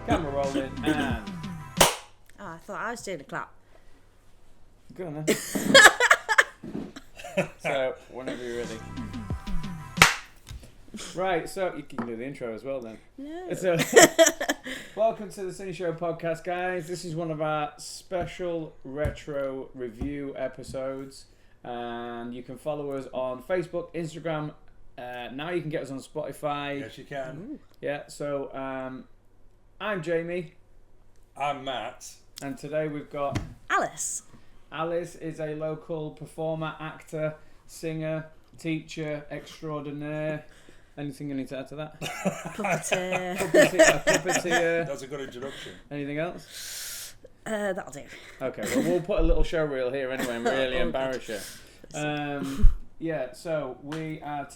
Camera rolling and... Oh, I thought I was doing a clap. Go on then. So, whenever you're ready. Right, so you can do the intro as well then. No. So, welcome to the CineShow Podcast, guys. This is one of our special retro review episodes. And you can follow us on Facebook, Instagram. Now you can get us on Spotify. Yes, you can. Ooh. Yeah, so I'm Jamie. I'm Matt. And today we've got... Alice. Alice is a local performer, actor, singer, teacher, extraordinaire. Anything you need to add to that? Puppeteer. Puppeteer. That's a good introduction. Anything else? That'll do. Okay, well we'll put a little show reel here anyway and really Oh, embarrass you. Yeah, so we are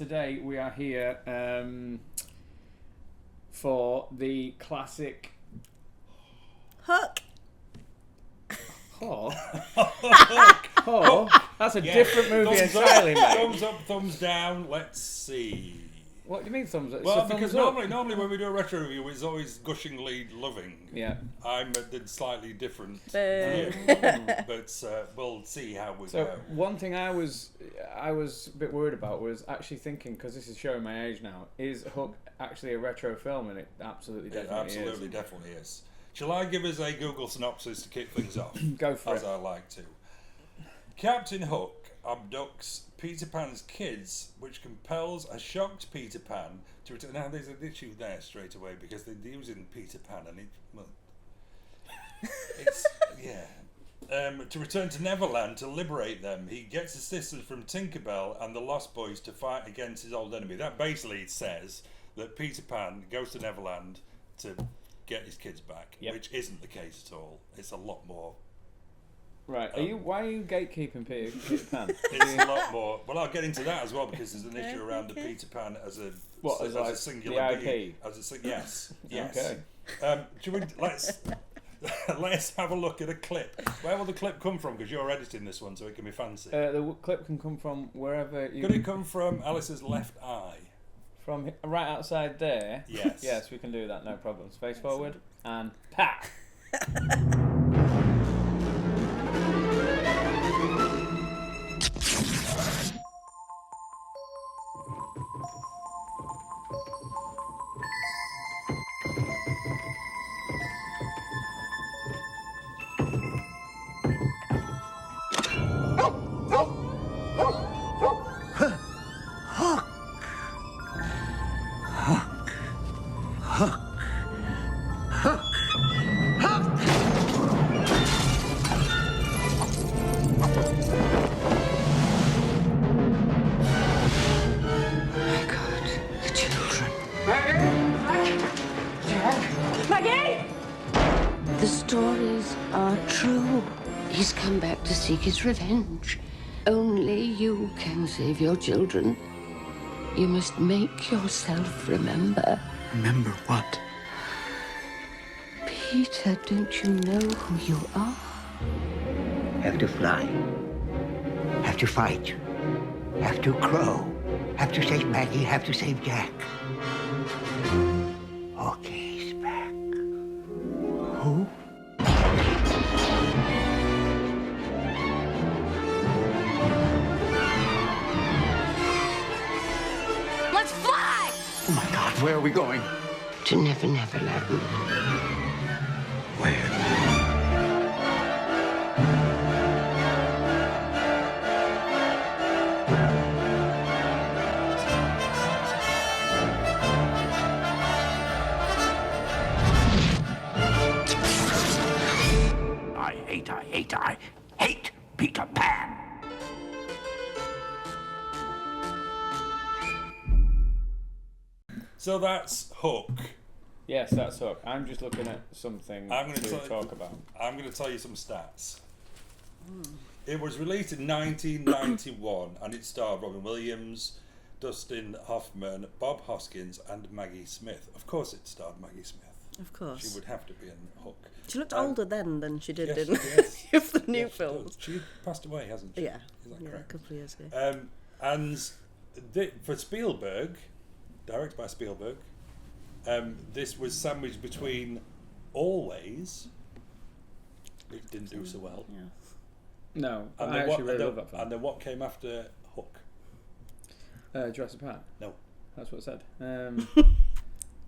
here for the classic Hook. Hook. Hook. That's a different movie Thumbs entirely, up, mate. Thumbs up, thumbs down. Let's see. What do you mean thumbs up? It's Well, a thumbs because up. normally when we do a retro review, it's always gushingly loving. Yeah. I'm slightly different. Boo. But we'll see how we So go. one thing I was a bit worried about was actually thinking, because this is showing my age now, is Hook actually a retro film? And it absolutely definitely Definitely is. Shall I give us a Google synopsis to kick things off? Go for as it. I like to. Captain Hook abducts Peter Pan's kids, which compels a shocked Peter Pan to return. Now, there's an issue there straight away because they're using Peter Pan and it's to return to Neverland to liberate them. He gets assistance from Tinkerbell and the Lost Boys to fight against his old enemy. That basically says that Peter Pan goes to Neverland to get his kids back, which isn't the case at all. It's a lot more. Right. Why are you gatekeeping Peter Pan? It's a lot more. Well, I'll get into that as well because there's an issue around the Peter Pan as a like a singular the IP? being. Yes. Okay. Let's have a look at a clip. Where will the clip come from? Because you're editing this one, so it can be fancy. The clip can come from wherever you... Could it come from Alice's left eye? From right outside there? Yes. Yes, we can do that, no problem. Face forward and pat. The stories are true. He's come back to seek his revenge. Only you can save your children. You must make yourself remember. Remember what? Peter, don't you know who you are? Have to fly. Have to fight. Have to crow. Have to save Maggie. Have to save Jack. Okay, back. Who? Let's fly! Oh my God, where are we going? To Never Never Land. Where? I hate Peter Pan. So that's Hook. Yes, that's Hook. I'm just looking at something to talk about. I'm going to tell you some stats. It was released in 1991 and it starred Robin Williams, Dustin Hoffman, Bob Hoskins and Maggie Smith. Of course it starred Maggie Smith. Of course. She would have to be in Hook. She looked older then than she did in yes. of the new films. She passed away, hasn't she? Yeah. Is that Yeah, a correct? couple of years ago. And for Spielberg, directed by Spielberg, this was sandwiched between Always, it didn't do so well. Yeah. No, And I then actually really love that film. And then what came after Hook? Jurassic Park. No. That's what it said.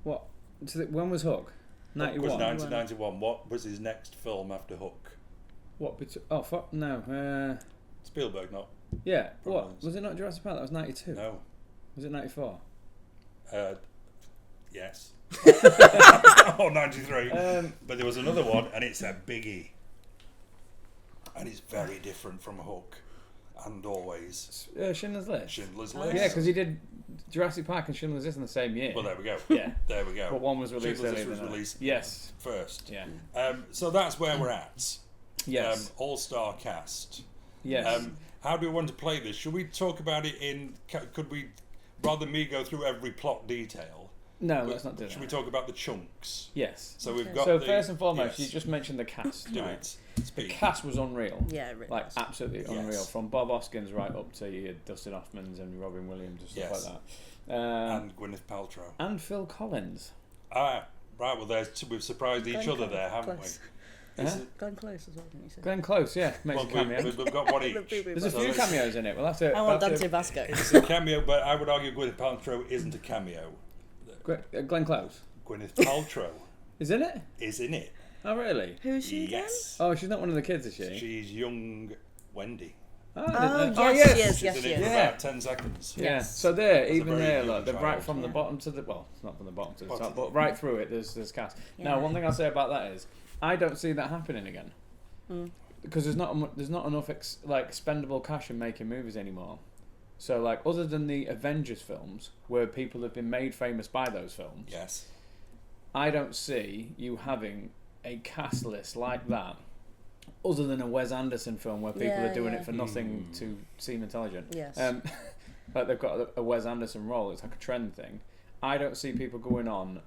What? So when was Hook? Hook 91. was 1991. What was his next film after Hook? What? Oh fuck no. Spielberg, not. Yeah. What? Problems. Was it not Jurassic Park? That was 92. No. Was it 94? Yes. Or 93. But there was another one, and it's a biggie. And it's very different from Hook. And Always. Schindler's List. Schindler's List. Yeah, because he did Jurassic Park and Schindler's List in the same year. Well, there we go. Yeah. There we go. But one was released Schindler's earlier List than was that. released Yes. first. Yeah. So that's where we're at. Yes. All-star cast. Yes. How do we want to play this? Should we talk about it in... Could we, rather than me go through every plot detail... No, let's not do that. Should we talk about the chunks? Yes. So we've got So the, first and foremost, yes. you just mentioned the cast. Do right? it. The Speak. cast was unreal. Yeah, it really Like was. absolutely Yes. unreal. From Bob Hoskins right up to your Dustin Hoffmans and Robin Williams and stuff Yes. like that. And Gwyneth Paltrow. And Phil Collins. Ah, right. Well, we've surprised each Glenn other Close. there, haven't Close. we? Is Huh? it- Glenn Close as well, didn't you say? Glenn Close, yeah, makes Well, a cameo. we've got one The each. Boo-Boo There's a Brothers. few cameos in it. We'll have to. I want we'll have Dante to- Vasco. It's a cameo, but I would argue Gwyneth Paltrow isn't a cameo. Glenn Close Gwyneth Paltrow is in it. is in it. Oh really? Who is she again? Yes. Oh, she's not one of the kids, is she? She's young Wendy. Oh, I Oh, didn't know. yes, yes. She's yes, in it yes. for Yeah. about 10 seconds. Yeah. Yes. So there, That's a even very there, young like they're right child. from the Yeah. bottom to the it's not from the bottom to the Bottom. top, but right through it, there's cast. Now, Yeah. one thing I'll say about that is, I don't see that happening again, because there's not enough expendable cash in making movies anymore. So like, other than the Avengers films, where people have been made famous by those films, Yes. I don't see you having a cast list like that, other than a Wes Anderson film where people Yeah, are doing yeah. it for nothing to seem intelligent. Yes. Like they've got a Wes Anderson role. It's like a trend thing. I don't see people going on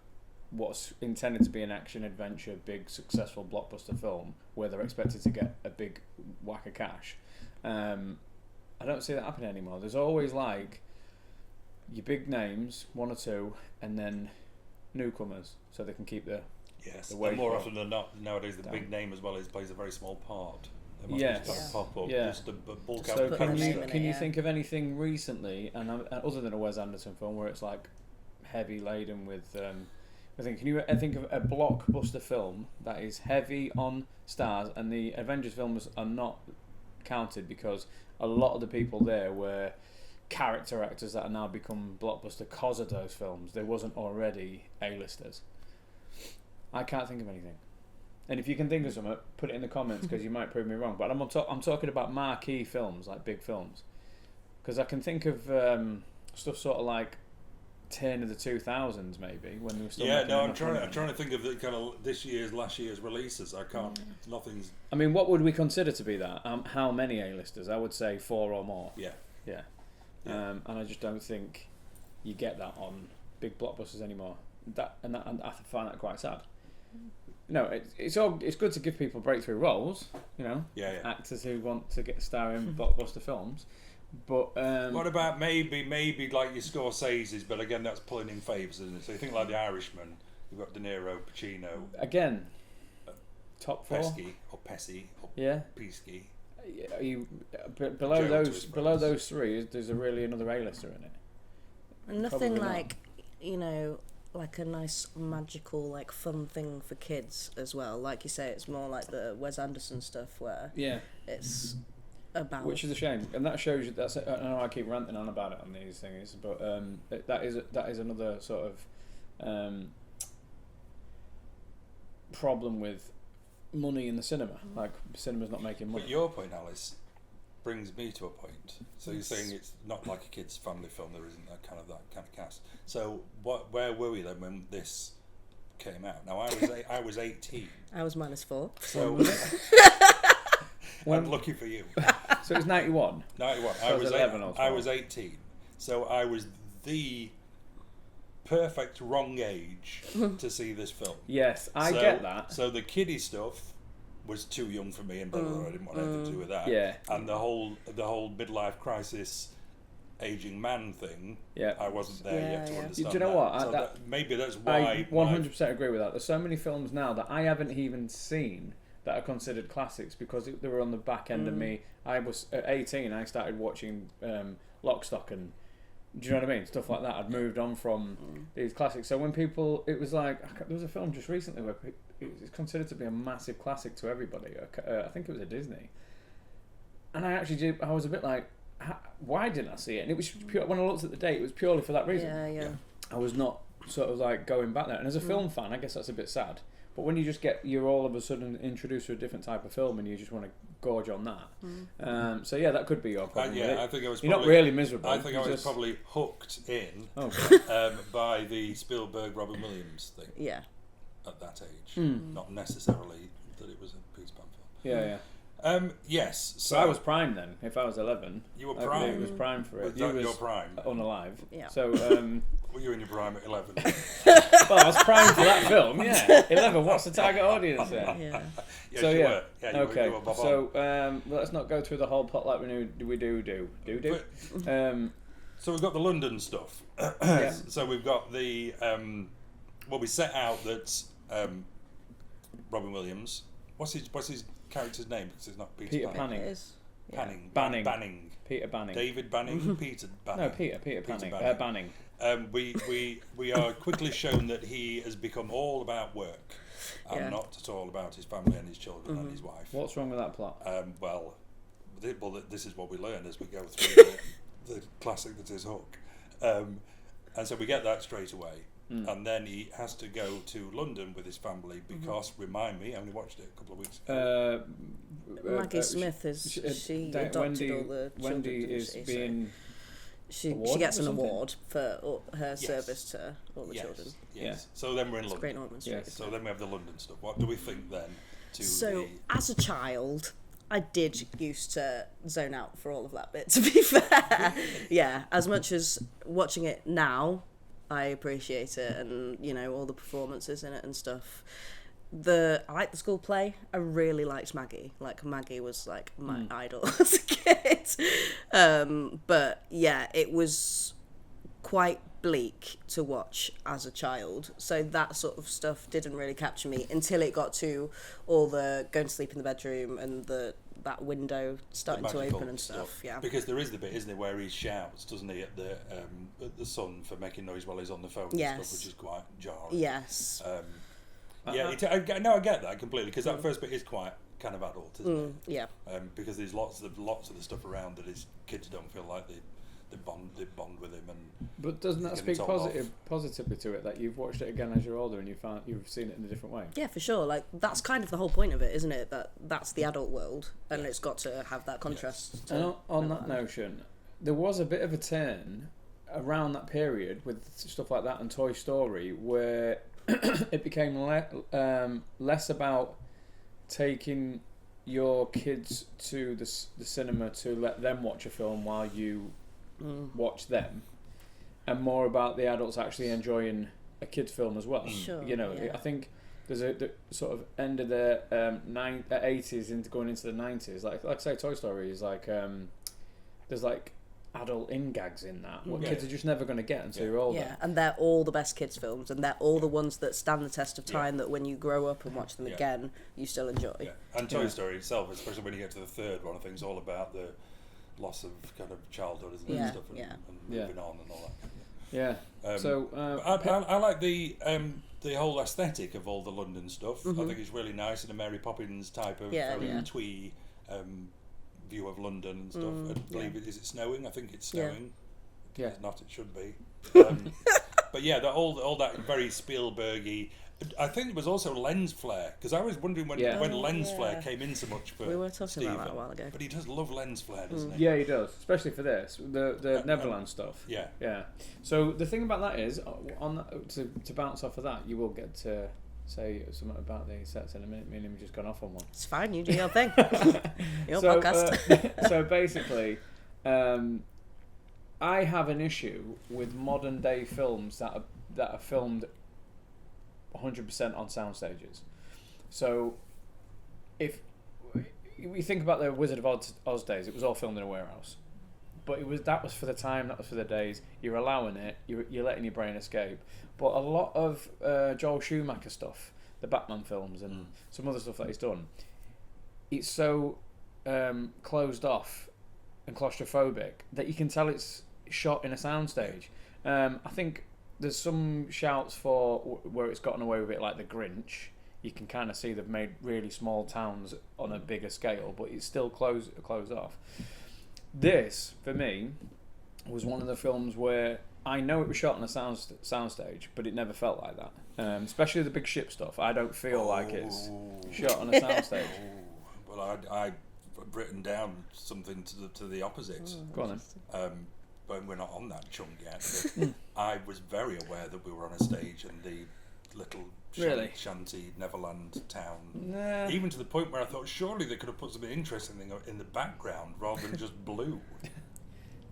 what's intended to be an action adventure, big successful blockbuster film where they're expected to get a big whack of cash. I don't see that happening anymore. There's always like your big names, one or two, and then newcomers, so they can keep the Yes. The And wage more bill. often than not, nowadays the Down. big name as well plays a very small part. They might Yes. just kind of pop up. Yeah. Just to bulk out So the put can the you name poster. in it, can you yeah. think of anything recently, and other than a Wes Anderson film where it's like heavy laden with? I think. Can you think of a blockbuster film that is heavy on stars, and the Avengers films are not counted because a lot of the people there were character actors that are now become blockbuster because of those films. They wasn't already A-listers. I can't think of anything. And if you can think of something, put it in the comments because you might prove me wrong. But I'm talking about marquee films, like big films. Because I can think of stuff sort of like turn of the 2000s maybe, when they were still Yeah, making no, I'm enough trying money. to think of the kind of last year's releases. I can't. Nothing's. I mean, what would we consider to be that? How many A-listers? I would say 4 or more. Yeah. Yeah. Yeah. And I just don't think you get that on big blockbusters anymore. And I find that quite sad. No, it's good to give people breakthrough roles, you know, Yeah, yeah. actors who want to get star in blockbuster films. But What about maybe like your Scorsese's, but again that's pulling in favours, isn't it? So you think like The Irishman, you've got De Niro, Pacino, again, top 4. Pesky or Pesci or Yeah. Pesky. Are you below Joe to those his below friends. those 3? There's really another A-lister in it. And nothing Probably not. like, you know, like a nice magical, like fun thing for kids as well. Like you say, it's more like the Wes Anderson stuff where Yeah. it's about. Which is a shame, and that shows you. That's. I know I keep ranting on about it on these things, but that is another sort of problem with money in the cinema. Like cinema's not making money. But your point, Alice, brings me to a point. So you're saying it's not like a kids' family film. There isn't that kind of cast. So where were we then when this came out? Now I was 18. I was -4. So I'm lucky for you. So it's 91. 91. So I was 11 or 12. I was 18. So I was the perfect wrong age to see this film. Yes, I get that. So the kiddie stuff was too young for me, and blah, blah, blah, I didn't want anything to do with that. Yeah. And the whole midlife crisis aging man thing, Yeah. I wasn't there yet to understand. Do you know what? So maybe that's why. I 100% agree with that. There's so many films now that I haven't even seen that are considered classics because they were on the back end of me. I was at 18. I started watching Lock, Stock and. Do you know what I mean? Stuff like that. I'd moved on from these classics. So when people, it was like there was a film just recently where it's considered to be a massive classic to everybody. I think it was a Disney, and I was a bit like, why didn't I see it? And it was pure, when I looked at the date, it was purely for that reason. Yeah. I was not sort of like going back there. And as a film fan, I guess that's a bit sad. But when you're all of a sudden introduced to a different type of film and you just want to gorge on that. So yeah, that could be your problem. I think I was. You're not really miserable. I think I was probably hooked in by the Spielberg Robin Williams thing. Yeah. At that age, not necessarily that it was a Peter Pan film. Yeah. Yes. So I was prime then. If I was 11, you were prime. It was prime for it. Was that your prime? Unalive. Yeah. So. Were you in your prime at 11? Well, I was prime for that film. Yeah. 11. What's the target audience there? Yeah. Yes, So you yeah. were. Yeah, Okay. you were bob on. So let's not go through the whole plot like we do. So we've got the London stuff. Yeah. So we've got the we set out that Robin Williams. What's his character's name? Because it's not Peter Peter Panning. It is. Yeah. Banning. Peter Banning. David Banning. Peter Banning. No, Peter Panning. Banning. We are quickly shown that he has become all about work and not at all about his family and his children and his wife. What's wrong with that plot? Well, this is what we learn as we go through the classic that is Hook. And so we get that straight away. And then he has to go to London with his family because, remind me, I only watched it a couple of weeks ago. Maggie Smith she adopted Wendy, all the children. Wendy is being... She gets an award for her service to all the children. Yes. So then we're in London. Great Norman Street. Yes. So then we have the London stuff. What do we think then? So as a child, I did used to zone out for all of that bit, to be fair. Yeah, as much as watching it now, I appreciate it, and all the performances in it and stuff. I like the school play. I really liked Maggie. Like Maggie was like my idol as a kid. But yeah, it was quite bleak to watch as a child. So that sort of stuff didn't really capture me until it got to all the going to sleep in the bedroom and that window starting to open and stuff. Yeah. Because there is the bit, isn't there, where he shouts, doesn't he, at the son for making noise while he's on the phone and stuff, which is quite jarring. Yes. I get that completely, because that first bit is quite kind of adult, isn't it? Yeah. Because there's lots of the stuff around that his kids don't feel like they bond with him, But doesn't that speak positively to it that you've watched it again as you're older and you've seen it in a different way? Yeah, for sure. Like that's kind of the whole point of it, isn't it? That's the adult world, and it's got to have that contrast. Yes. And on that notion, there was a bit of a turn around that period with stuff like that and Toy Story, where it became less about taking your kids to the cinema to let them watch a film while you watch them, and more about the adults actually enjoying a kids film as well. Sure, I think there's the sort of end of the 80s into going into the 90s. Like I say, Toy Story is like there's like adult in-gags in that what kids are just never going to get until you're older. Yeah, and they're all the best kids films, and they're all the ones that stand the test of time, that when you grow up and watch them again, you still enjoy. Yeah. And Toy Story itself, especially when you get to the third one, I think it's all about the loss of kind of childhood, isn't it? And stuff, and moving on and all that. Yeah. I like the whole aesthetic of all the London stuff. I think it's really nice, and a Mary Poppins type of very twee view of London and stuff. I believe is it snowing? I think it's snowing. Yeah. If not, it should be. But yeah, all that very Spielbergy. I think it was also lens flare, because I was wondering when lens flare came in so much for we were talking Stephen, about that a while ago. But he does love lens flare, doesn't he? Yeah, he does, especially for this, the Neverland stuff. Yeah. So the thing about that is, on that, to bounce off of that, you will get to say something about the sets in a minute. Me and him just gone off on one. It's fine, you do your thing. Your podcast. So basically, I have an issue with modern day films that are filmed 100% on sound stages. So if we think about the Wizard of Oz days, it was all filmed in a warehouse. but that was for the time, that was for the days. You're allowing it. You're letting your brain escape. But a lot of Joel Schumacher stuff, the Batman films, and some other stuff that he's done, it's so closed off and claustrophobic that you can tell it's shot in a soundstage. I think there's some shouts for where it's gotten away with it, like The Grinch. You can kind of see they've made really small towns on a bigger scale, but it's still closed off. This, for me, was one of the films where I know it was shot on a soundstage, but it never felt like that. Especially the big ship stuff. I don't feel like it's shot on a soundstage. Well, I've written down something to the opposite. Go on then. But we're not on that chunk yet. I was very aware that we were on a stage in the little shanty Neverland town. Nah. Even to the point where I thought surely they could have put something interesting in the background rather than just blue.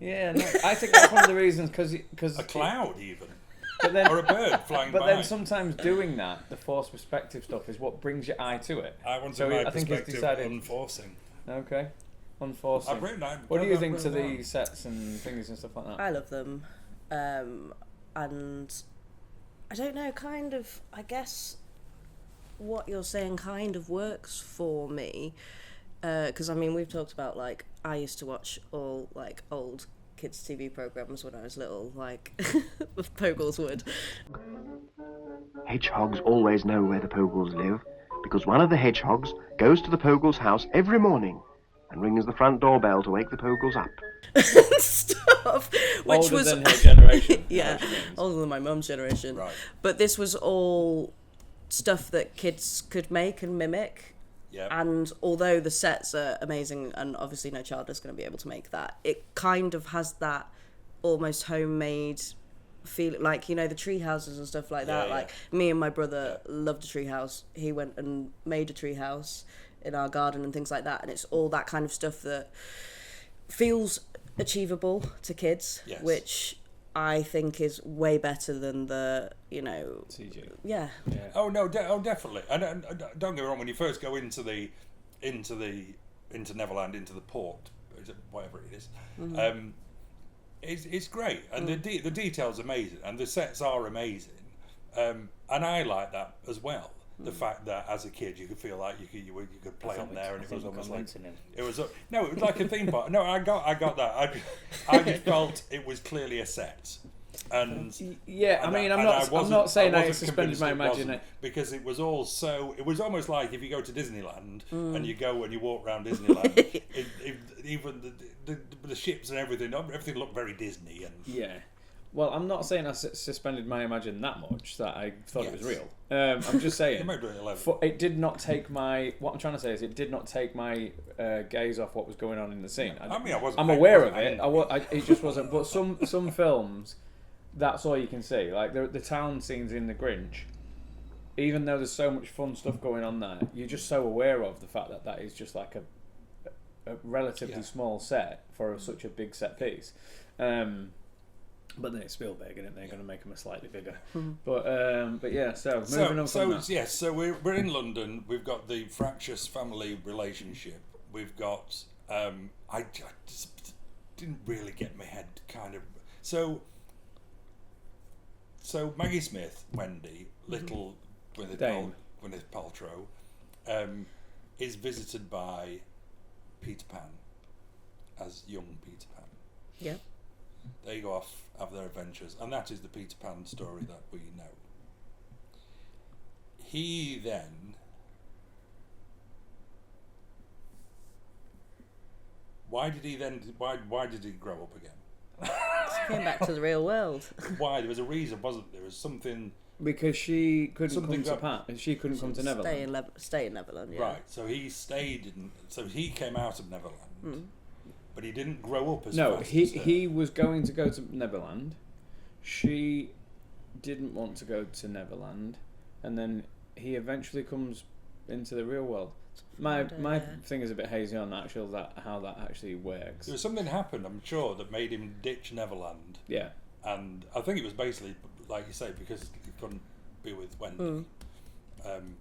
Yeah, no, I think that's one of the reasons because a cloud even. But then, or a bird flying by. But then sometimes doing that, the forced perspective stuff, is what brings your eye to it. I wanted my perspective unforcing. Okay. Unforcing. I've written that. What do you think to the sets and things and stuff like that? I love them. And I don't know, kind of, I guess what you're saying kind of works for me. Because, I mean, we've talked about, like, I used to watch all, like, old kids' TV programmes when I was little, like, Pogles would. Hedgehogs always know where the Pogles live, because one of the hedgehogs goes to the Pogles' house every morning and rings the front doorbell to wake the Pogles up. Stuff, which older was than her generation. yeah, older than my mum's generation. Right. But this was all stuff that kids could make and mimic. Yep. And although the sets are amazing, and obviously no child is going to be able to make that, it kind of has that almost homemade feel, like, you know, the tree houses and stuff like that. Like, me and my brother loved a tree house. He went and made a tree house in our garden and things like that, and it's all that kind of stuff that feels achievable to kids, which I think is way better than the, you know, CG. Yeah. Oh no, definitely. And don't get me wrong. When you first go into Neverland, into the port, whatever it is, it's great, and the details are amazing, and the sets are amazing, and I like that as well. The fact that as a kid you could feel like you could play on there, and it was almost like it was like a theme park. No, I got that. I just felt it was clearly a set. And yeah, I mean, I'm not saying I suspended my imagination, because it was almost like if you go to Disneyland and you go and you walk around Disneyland, even the ships and everything looked very Disney. And yeah. Well, I'm not saying I suspended my imagination that much that I thought it was real. I'm just saying it did not take my. What I'm trying to say is it did not take my gaze off what was going on in the scene. I'm aware of it. It just wasn't. But some films, that's all you can see. Like the town scenes in The Grinch, even though there's so much fun stuff going on there, you're just so aware of the fact that is just like a relatively small set for such a big set piece. But then it's Spielberg, and they're going to make them a slightly bigger. But yeah. So moving on from that. Yes. So we're in London. We've got the fractious family relationship. We've got. I just didn't really get my head kind of. So Maggie Smith, Wendy, little Gwyneth Paltrow, is visited by Peter Pan as young Peter Pan. Yeah. They go off, have their adventures, and that is the Peter Pan story that we know. He then... Why did he grow up again? He came back to the real world. Why? There was a reason, wasn't there? There was something... Because she couldn't come to Pat, and she couldn't come to Neverland. Stay in Neverland, yeah. Right, so he stayed so he came out of Neverland. But he didn't grow up as fast as her. He was going to go to Neverland. She didn't want to go to Neverland, and then he eventually comes into the real world. My thing is a bit hazy on how that actually works. There was something happened, I'm sure, that made him ditch Neverland. Yeah. And I think it was basically, like you say, because he couldn't be with Wendy.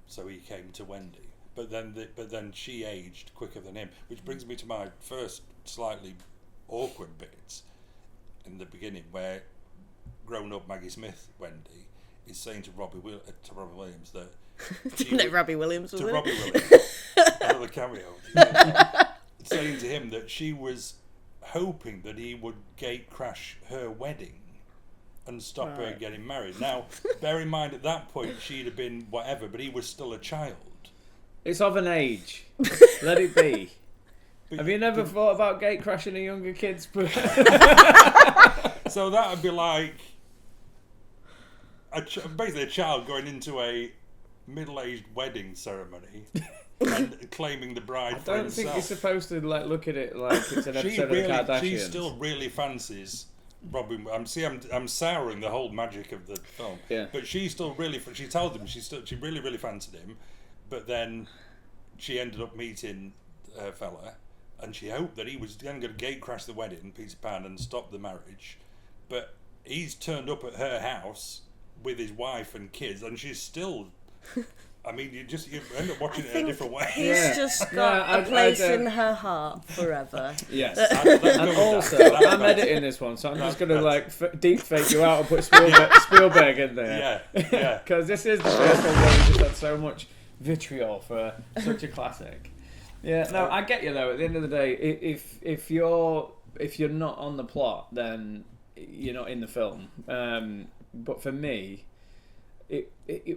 So he came to Wendy. But then she aged quicker than him, which brings me to my first slightly awkward bits in the beginning where grown-up Maggie Smith, Wendy, is saying to Robbie Williams that... Robbie Williams was to in Robbie it. Williams, another cameo, saying to him that she was hoping that he would gate crash her wedding and stop her getting married. Now, bear in mind, at that point, she'd have been whatever, but he was still a child. It's of an age. Let it be. Have you never thought about gate crashing a younger kid's... So that would be like basically a child going into a middle-aged wedding ceremony and claiming the bride for I don't himself. think you're supposed to look at it like it's an episode of the Kardashians. She still really fancies Robin. I'm souring the whole magic of the film. Yeah. But she still really. She told him she really fancied him, but then she ended up meeting her fella, and she hoped that he was going to gate crash the wedding, Peter Pan, and stop the marriage. But he's turned up at her house with his wife and kids, and she's still. I mean, you end up watching it in a different way. He's just got a place in her heart forever. Yes. Let's go And with also, that. I'm editing this one, so I'm just going to deep fake you out and put Spielberg in there. Yeah. Because this is the first one where we just had so much vitriol for such a classic. Yeah, no, I get you though. At the end of the day, if you're not on the plot, then you're not in the film. But for me,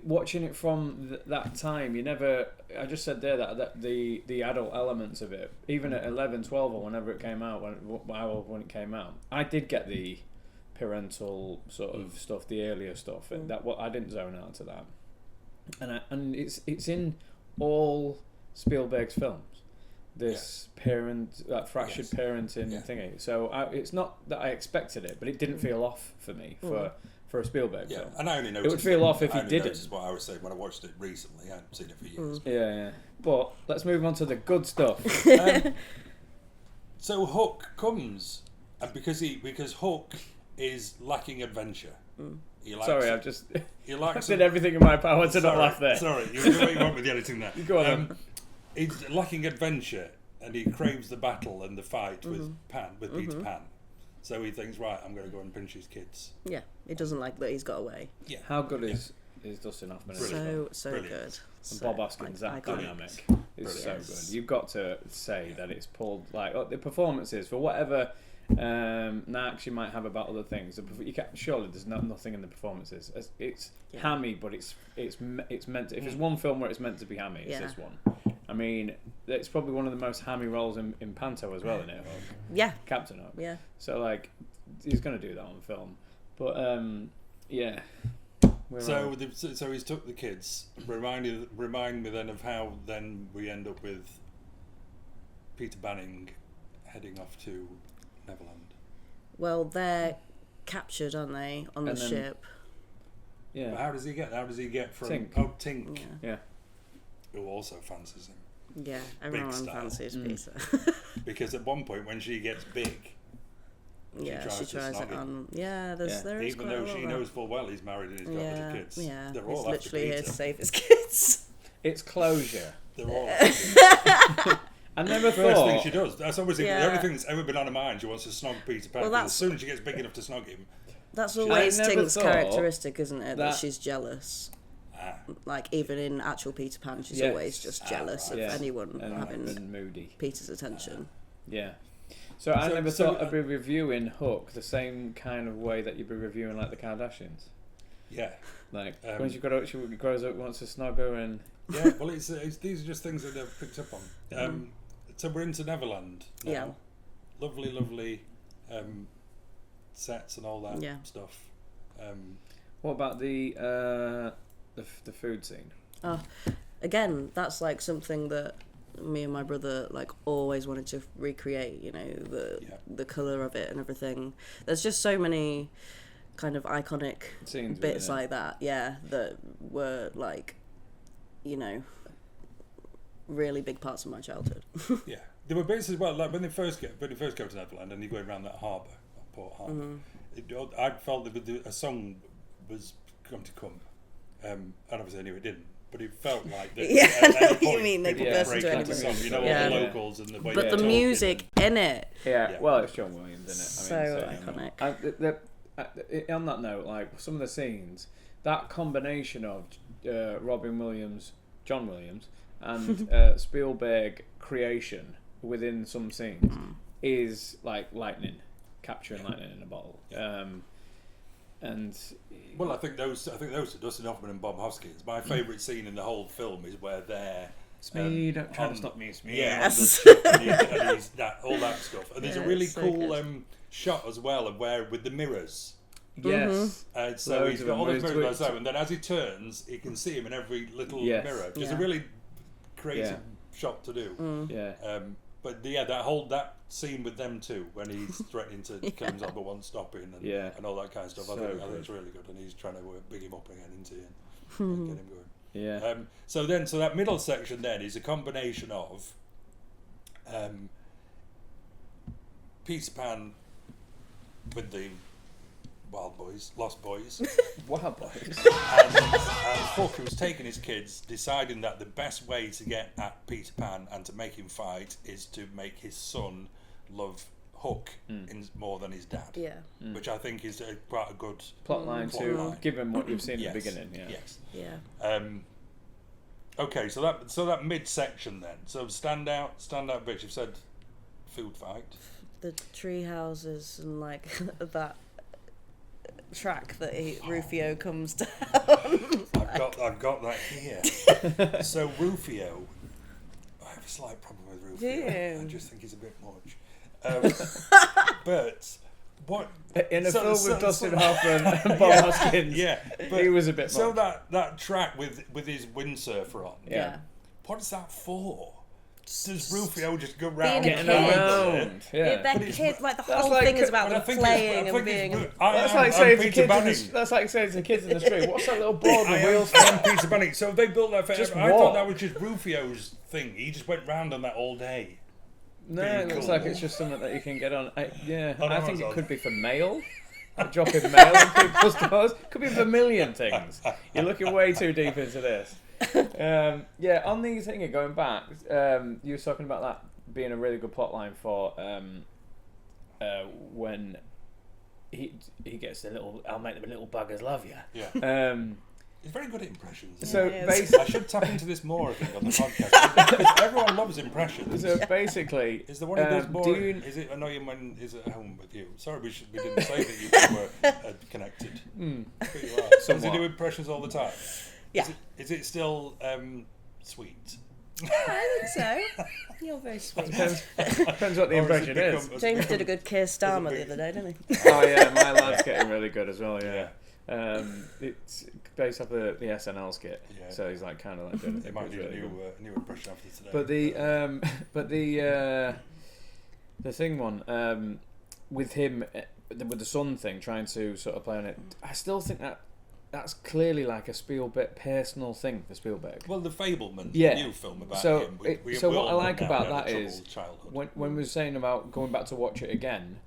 watching it from that time, you never. I just said there that the adult elements of it, even at 11, 12, or whenever it came out, when it came out, I did get the parental sort of stuff, the earlier stuff, and I didn't zone out to that. And it's in all Spielberg's films. This fractured parenting thingy. So it's not that I expected it, but it didn't feel off for me for a Spielberg film. And I only noticed it would feel off if he didn't. This is what I was saying when I watched it recently. I hadn't seen it for years. Yeah. But let's move on to the good stuff. So Hook comes, and because Hook is lacking adventure. He likes Sorry, it. I've just He likes did everything in my power to not laugh there. Sorry, you went with the editing there. You go on. He's lacking adventure, and he craves the battle and the fight with Peter Pan. So he thinks, right, I'm going to go and pinch his kids. Yeah, he doesn't like that he's got away. Yeah. How good is Dustin Hoffman? So Brilliant. good. And So Bob Hoskins, that iconic. dynamic is so good. You've got to say that it's pulled the performances for whatever knacks you might have about other things. Surely there's nothing in the performances. It's hammy, but it's meant to. If there's one film where it's meant to be hammy, it's this one. I mean, it's probably one of the most hammy roles in Panto as well, isn't it? Yeah. Captain Hook. Yeah. So he's going to do that on film, but yeah. So he's took the kids. Remind me then of how then we end up with Peter Banning heading off to Neverland. Well, they're captured, aren't they, on the ship? Yeah. But how does he get from Tink. Oh, Tink, Yeah. who also fancies him. Yeah, everyone style. fancies Peter. Because at one point when she gets big, she tries it on. Yeah, there is even quite though a lot she of knows full well he's married and he's got a bunch of kids. Yeah, they're he's all after literally here Peter. to save his kids. It's closure. They're all. I never First thought. thing she does. That's obviously Yeah. the only thing that's ever been on her mind. She wants to snog Peter Pan. Well, As soon as she gets big enough to snog him, That's always never Tink's thought characteristic, isn't it? That that- she's jealous. ah, Like, even in actual Peter Pan, she's Yes. always just jealous of Yeah. anyone having and moody. Peter's attention. Yeah. So I never so- thought I'd be reviewing Hook the same kind of way that you'd be reviewing the Kardashians. yeah. When she grows up, wants to snog her, and Yeah, well, it's these are just things that I've picked up on. So we're into Neverland now. Yeah. Lovely sets and all that stuff. what about the food scene? Again, that's like something that me and my brother always wanted to recreate. You know, the colour of it and everything. There's just so many kind of iconic Scenes bits within it. like that. Yeah, that were really big parts of my childhood. Yeah, there were bits as well. Like when they first go to Neverland and you go around that harbour, Port Harbour. I felt that a song was going to come, and obviously I knew it didn't. but it felt like that. Yeah, at I know any what you point, mean, they people could burst break into into anything. song, you know, Yeah. all the locals and the way But they're the talking music in it, Yeah, well, it's John Williams, isn't it? so iconic. On that note, like some of the scenes, that combination of Robin Williams, John Williams, and Spielberg creation within some scenes is like lightning, capturing lightning in a bottle. And Well, I think those are Dustin Hoffman and Bob Hoskins. My favourite scene in the whole film is where they're Speed, don't try to stop me, Speed. Yeah, Yes. all that stuff. And there's Yeah, a really it's so cool good. shot as well of where with the mirrors. Yes. So Loads he's of got all them. those It's mirrors twitch. by and then as he turns, he can see him in every little Yes. mirror. Just a Yeah. really creative Yeah. shot to do. Yeah. But yeah, that scene with them two when he's threatening to kill himself but won't stop it and all that kind of stuff. I think it's really good, and he's trying to big him up again into it and get him going. Yeah. So that middle section then is a combination of Peter Pan with the Lost Boys, Wow, boys. and Hook, who's taken his kids, deciding that the best way to get at Peter Pan and to make him fight is to make his son love Hook more than his dad. Yeah. Which I think is quite a good Plotline to plotline. give him what you've seen Yes. at the beginning. Yeah. Yes. Yeah. Okay, so that midsection then. So standout bits. You've said food fight. The tree houses and like that track that Rufio comes down. I've got that here. So Rufio, I have a slight problem with Rufio. Yeah. I just think he's a bit much. But what In a film with Dustin so- Hoffman and Bob Hoskins, yeah, he was a bit So much. that track with his windsurfer on. Yeah. What is that for? Does Rufio just go round Being a and kid. Around. Yeah. They're But it's- kids, like the that's whole like- thing is about But I them think playing it's, and being. That's like saying to kids. That's like saying to kids in the street, "What's that little board with wheels?" I am Peter Bunny. So they built that for. Just I thought what? that was just Rufio's thing. He just went round on that all day. No, Being it looks cool. like it's just something that you can get on. Yeah, Oh, no, I think it's it odd. could be for mail. Like dropping mail in people's doors. Could be for a million things. You're looking way too deep into this. Yeah, on the thing going back, you were talking about that being a really good plotline for when he gets the little, "I'll make them little buggers love you." Yeah. He's very good at impressions. So Yeah, he is. basically, I should tap into this more, I think, on the podcast. Because everyone loves impressions. so basically, Is the one who does more? do you- Is it annoying when he's at home with you? Sorry, we didn't say that you two were connected. But you are. Does he Somewhat. do impressions all the time? Yeah. Is it still sweet? I think so. You're very sweet. depends what the Or has impression it is. become- James did a good Keir Starmer big- the other day, didn't he? Oh yeah, my lad's getting really good as well. Yeah, it's based off the SNL skit, Yeah. so he's like kind of like doing it. They might need really a good. new impression after today. But the thing one with him with the son thing, trying to sort of play on it. I still think that's clearly like a Spielberg personal thing for Spielberg. Well, the Fableman, Yeah. new film about So him. so we what all I know like now about he had a that is troubled childhood. when we were saying about going back to watch it again,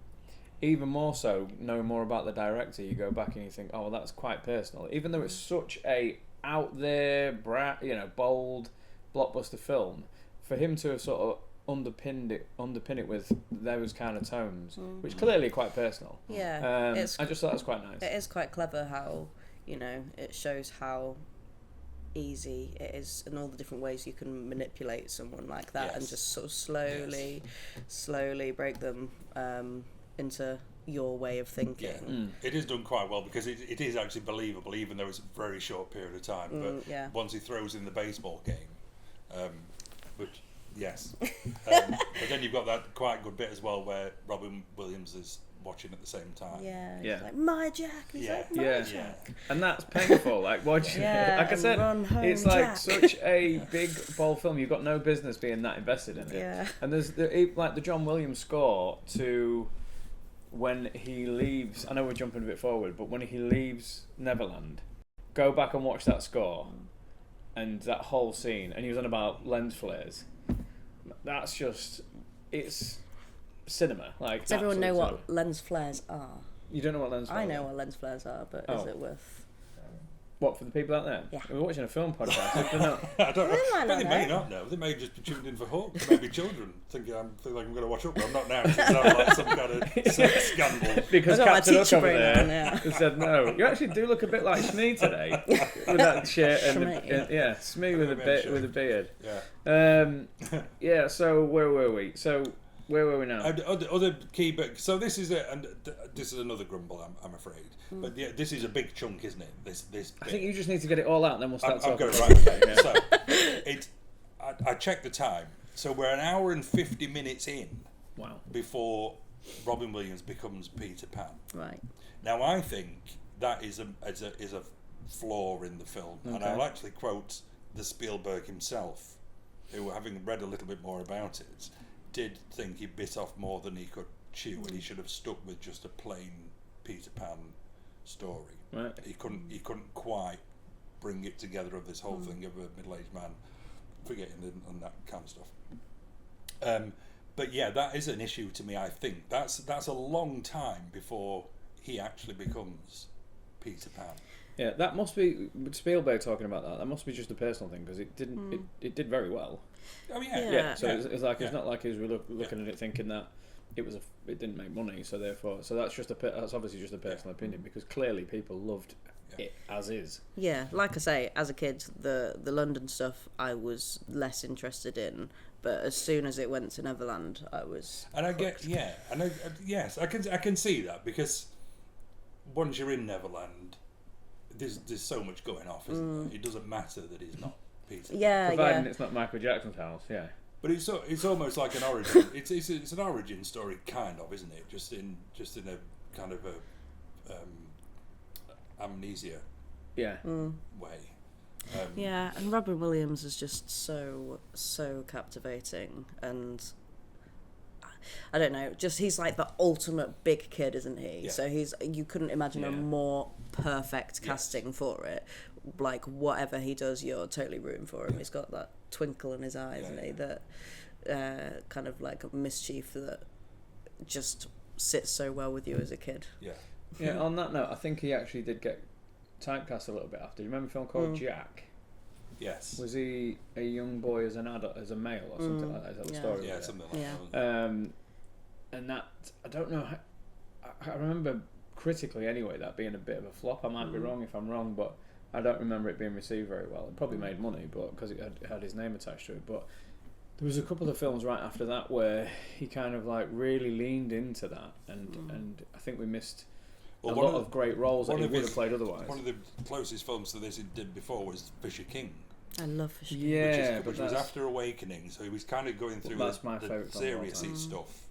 even more so knowing more about the director, you go back and you think, oh, well, that's quite personal. Even though it's such a out there, bold blockbuster film, for him to have sort of underpin it with those kind of tones, which clearly are quite personal. Yeah. I just thought that was quite nice. It is quite clever how, it shows how easy it is and all the different ways you can manipulate someone like that and Yes. just sort of slowly break them into your way of thinking. Yeah, it is done quite well because it is actually believable, even though it's a very short period of time. But yeah. once he throws in the baseball game, which yes, but then you've got that quite good bit as well where Robin Williams is watching at the same time. Yeah. Yeah. He's like, my Jack. He's Yeah. like, my Yeah. Jack. And that's painful. Like watching, Yeah, like I and said, Run Home it's like Jack. such a big, bold film. You've got no business being that invested in it. Yeah. And there's like the John Williams score to when he leaves. I know we're jumping a bit forward, but when he leaves Neverland, go back and watch that score, and that whole scene. And he was on about lens flares. That's just, it's cinema. Like, Does everyone know absolute what lens flares are? You don't know what lens flares I know are? what lens flares are, but is Oh. it worth? What, for the people out there? Yeah. We're watching a film podcast. If they're not, I don't know. might But not they may know. not know. They may just be tuned in for Hook. There may be children thinking like I'm going to watch Hook, but I'm not now. It sounds like some kind of sex scandal. because I got my Captain Hook teacher over brain there on, yeah. has said no. You actually do look a bit like Smee today with that shirt and yeah, Smee with a beard. Yeah. Yeah. So where were we? Where were we now? Other key bit. So this is it, and this is another grumble. I'm afraid. But yeah, this is a big chunk, isn't it? This. Bit. I think you just need to get it all out, then we'll start I've talking. got it right. Okay. So I checked the time. So we're an hour and 50 minutes in. Wow. Before Robin Williams becomes Peter Pan. Right. Now I think that is a flaw in the film, and I'll actually quote the Spielberg himself, who, having read a little bit more about it, did think he bit off more than he could chew, and he should have stuck with just a plain Peter Pan story. Right. He couldn't quite bring it together of this whole thing of a middle-aged man forgetting and that kind of stuff. But yeah, that is an issue to me. I think that's a long time before he actually becomes Peter Pan. Yeah, that must be Spielberg talking about that. That must be just a personal thing because it didn't. It did very well. Oh yeah. Yeah. So yeah. it's like it's not like he was looking at it thinking that it didn't make money. So therefore, that's obviously just a personal opinion because clearly people loved it as is. Yeah, like I say, as a kid, the London stuff I was less interested in, but as soon as it went to Neverland, I was. And I get yes, I can see that because once you're in Neverland, there's so much going off, isn't there? It doesn't matter that he's not Peter. Yeah, Providing it's not Michael Jackson's house, yeah. But it's almost like an origin. it's an origin story, kind of, isn't it? Just in a kind of a amnesia Yeah. way. Yeah, and Robin Williams is just so captivating, and I don't know, just he's like the ultimate big kid, isn't he? Yeah. So you couldn't imagine a more perfect casting for it. Like whatever he does, you're totally rooting for him. He's got that twinkle in his eye, isn't he? That kind of like mischief that just sits so well with you as a kid. Yeah. Yeah. On that note, I think he actually did get typecast a little bit after. You remember a film called Jack? Yes. Was he a young boy as an adult, as a male, or something like that? Is that the story? Yeah, of it? something like Yeah. that. And that, I don't know. I remember critically anyway that being a bit of a flop. I might be wrong if I'm wrong, but I don't remember it being received very well. It probably made money, but because it had his name attached to it. But there was a couple of films right after that where he kind of like really leaned into that, and I think we missed a lot of great roles that he would have played otherwise. One of the closest films to this he did before was Fisher King. I love Fisher King. Yeah, which was after Awakening, so he was kind of going through that's my the favourite film of all serious time. stuff.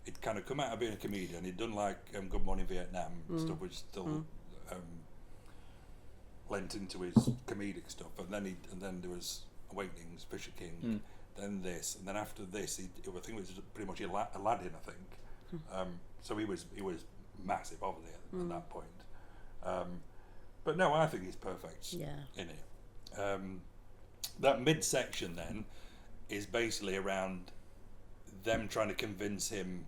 He'd kind of come out of being a comedian. He'd done like Good Morning Vietnam stuff, which still lent into his comedic stuff. And then there was Awakenings, Fisher King, then this, and then after this, I think it was pretty much Aladdin. I think so. He was massive, obviously, at that point. But no, I think he's perfect in it. That midsection then is basically around them trying to convince him.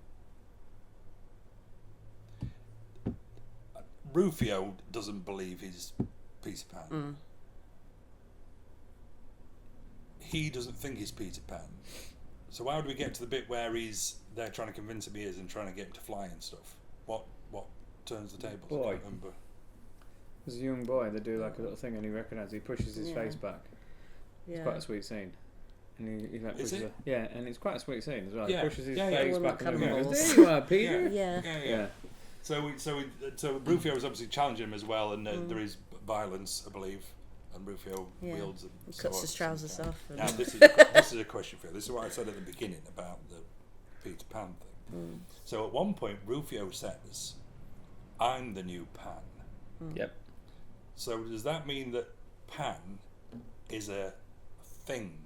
Rufio doesn't believe he's Peter Pan. He doesn't think he's Peter Pan. So how do we get to the bit where they're trying to convince him he is and trying to get him to fly and stuff? What turns the tables? Boy. I can't remember. As a young boy, they do like a little thing, and he recognises. He pushes his face back. It's quite a sweet scene. And he like Is pushes it? Yeah, and it's quite a sweet scene as well. Yeah. He pushes his Yeah, face yeah. back and Animals. goes, "There you are, Peter." Yeah. So Rufio is obviously challenging him as well, and there is violence, I believe, and Rufio wields and He cuts his trousers off. Now this is a question for you. This is what I said at the beginning about the Peter Pan thing. So at one point, Rufio says, "I'm the new Pan." Yep. So does that mean that Pan is a thing?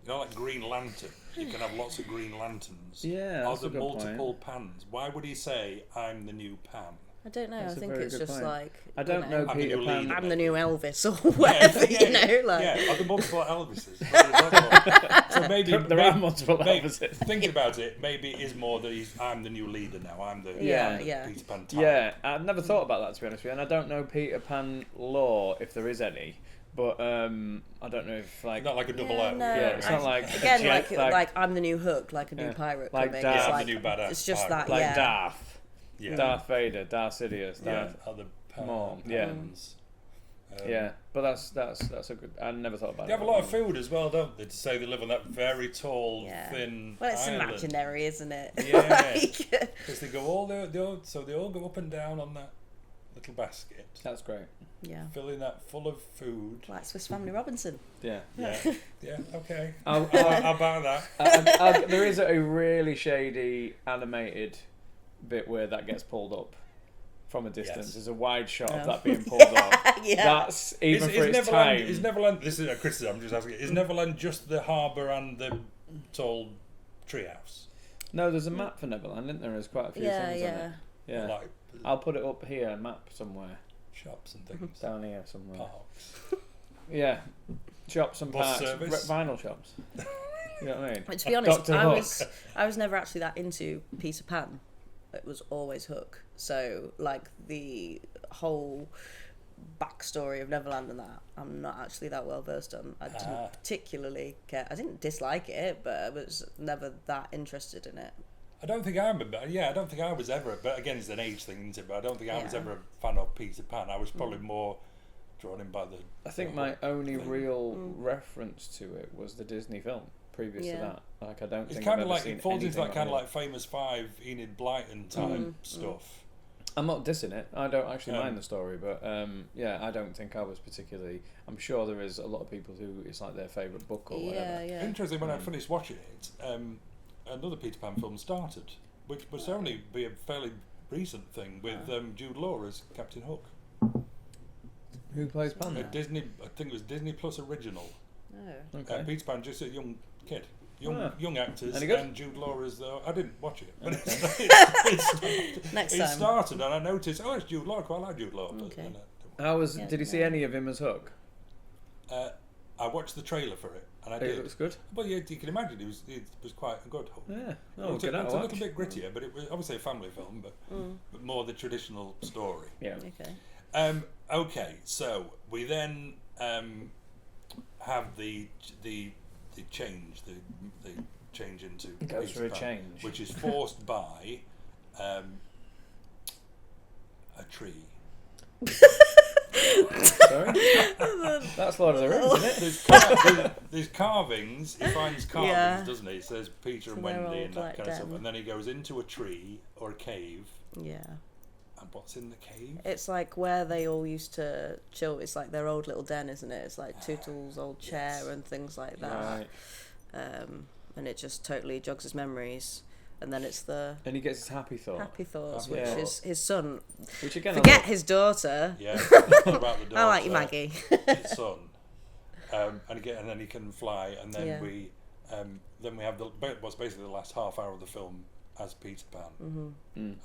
You know, like Green Lantern. You can have lots of Green Lanterns. Yeah, Are that's there a good multiple Pans? Why would he say, "I'm the new Pan"? I don't know. That's I a think very it's good just point. like I don't know I'm the Peter new Pan. leader. I'm the new Elvis or whatever, you know. Like Yeah, are there multiple Elvises? So maybe There are multiple maybe- Elvises. Thinking about it, maybe it is more that I'm the new leader now. I'm the Yeah, I'm the yeah. Peter Pan type. Yeah, I've never thought about that, to be honest with you, and I don't know Peter Pan lore, if there is any, but I don't know if, like... Not like a double yeah, O. no, Yeah, it's not like a again, jet, like I'm the new Hook, like a new Yeah. pirate Like coming. Darth. It's Yeah, I'm like, the new badass it's just pirate. that, like yeah. Darth. Yeah. Darth Vader, Darth Sidious, Yeah. Darth... Other Mom, yeah. Pans. Yeah, but that's a good... I never thought about They that. have a lot of food as well, don't they? To say they live on that very tall, Yeah. thin Well, it's island. imaginary, isn't it? Yeah. Like, Because they go they all go up and down on that little basket, That's great. yeah. filling that full of food. Like Swiss Family Robinson. Yeah. Yeah, yeah, okay. I'll I'll buy that. there is a really shady animated bit where that gets pulled up from a distance. Yes. There's a wide shot of Oh. that being pulled up. Yeah. That's even for its Neverland, time. is Neverland? This is a criticism. I'm just asking. Is Neverland just the harbour and the tall treehouse? No, there's a map for Neverland, isn't there? There's quite a few Yeah, things on yeah. it. Yeah. Like I'll put it up here, a map somewhere. shops and things. Down here somewhere. Parks. Yeah. Shops and Bus parks. service? Vinyl shops. You know what I mean? But to be honest, Dr. Hook. I was never actually that into Peter Pan. It was always Hook. So like the whole backstory of Neverland and that, I'm not actually that well versed on. I didn't particularly care. I didn't dislike it, but I was never that interested in it. I don't think I remember. Yeah, I don't think I was ever. But again, it's an age thing, isn't it? But I don't think I was Yeah. ever a fan of Peter Pan. I was probably more drawn in by the. I think my only real reference to it was the Disney film. Previous to Yeah. that, like I don't It's think kind I've of ever like seen it falls into anything that kind of on it. like Famous Five, Enid Blyton type stuff. I'm not dissing it. I don't actually Um, mind the story, but yeah, I don't think I was particularly. I'm sure there is a lot of people who it's like their favourite book or Yeah, whatever. yeah. Interesting. When I finished watching it, another Peter Pan film started, which must only be a fairly recent thing with Jude Law as Captain Hook. Who plays Pan? A then? Disney, I think it was Disney Plus original. Oh. Okay. Peter Pan, just a young kid. Ah. Young actors, Any good? and Jude Law as I didn't watch it, but Next it time. started, and I noticed, oh, it's Jude Law. I quite like Jude Law. But Okay. then How was? Yeah, Did you see yeah. any of him as Hook? I watched the trailer for it, and I It did. looks good. Well, yeah, you can imagine it was quite a good Hook. Yeah. It Oh, was, good. a, I'll it's a watch. little bit grittier, but it was obviously a family film, but more the traditional story. Yeah. Okay. Okay, so we then have the change into Goes Peter for a Pan, change. which is forced by a tree. Sorry. That's Lord of the Rings, isn't it? There's carvings. He finds carvings, Yeah. doesn't he? It says Peter and So they're Wendy all and that like kind of stuff. them. And then he goes into a tree or a cave. Yeah. And what's in the cave? It's like where they all used to chill. It's like their old little den, isn't it? It's like Tootle's old chair Yes. and things like that. Right. And it just totally jogs his memories. And then it's the And he gets his happy thought, happy thoughts, Happy which thoughts. is his son. which again, Forget I love. his daughter. Yeah, it's not about the daughter. I like you, Maggie. His son. And then he can fly, and then Yeah. we have what's basically the last half hour of the film as Peter Pan.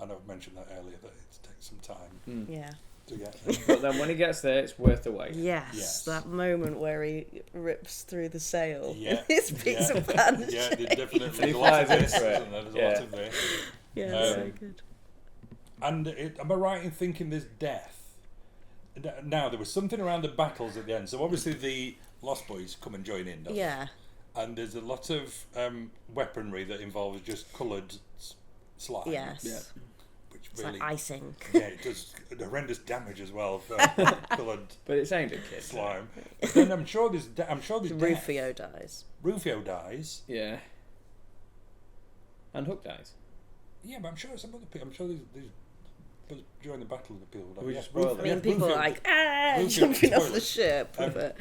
I know I've mentioned that earlier, that it takes some time Yeah. to get there. But then when he gets there, it's worth the wait. Yes, that moment where he rips through the sail. Yeah, It's Peter Pan. Yeah, there's definitely He a lot of flies this, into it. isn't there? There's a Yeah. lot of this. Yeah, so good. And am I right in thinking there's death? Now, there was something around the battles at the end. So obviously the Lost Boys come and join in, don't they? Yeah. And there's a lot of weaponry that involves just coloured slime. Yes. Yeah. Which It's really, like icing. yeah, it does horrendous damage as well for coloured But it's aimed at kids. slime. But then I'm sure there's death. Rufio dies. Rufio dies. Yeah. And Hook dies. Yeah, but I'm sure some other people. I'm sure there's during the battle the people. We yeah, just spoiled I it. mean, yeah, people are Rufio- like, Rufio jumping off the spoilers. ship. But...